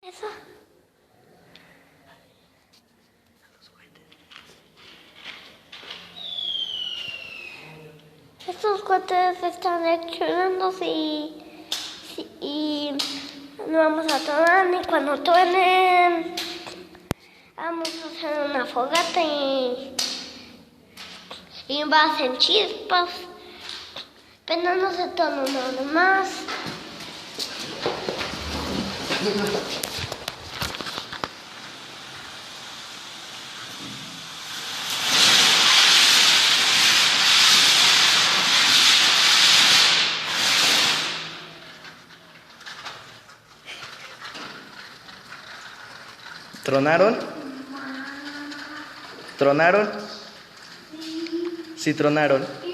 Eso. Estos cohetes están reaccionando y no vamos a tronar, ni cuando truenen vamos a hacer una fogata y va a hacer chispas, pero no se torna nada más. ¿Tronaron? ¿Tronaron? Sí, tronaron.